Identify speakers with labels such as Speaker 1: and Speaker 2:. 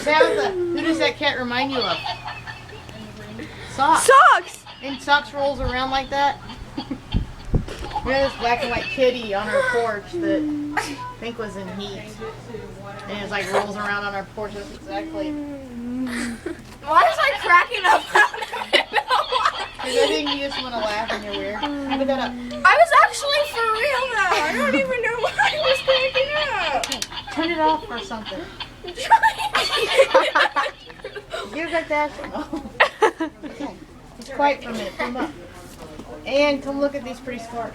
Speaker 1: Samantha, who does that cat remind you of? Socks.
Speaker 2: Socks!
Speaker 1: And Socks rolls around like that? We had this black and white kitty on our porch that I think was in heat. And it was like rolls around on our porch. That's exactly.
Speaker 2: Why was I cracking up?
Speaker 1: Because I think you just want to laugh and you're weird. Put that up.
Speaker 2: I was actually for real now. I don't even know why I was cracking up.
Speaker 1: Turn it off or something. Give it back to Ashley. Okay. It's quiet for a minute. Put them up. And come look at these pretty scarves.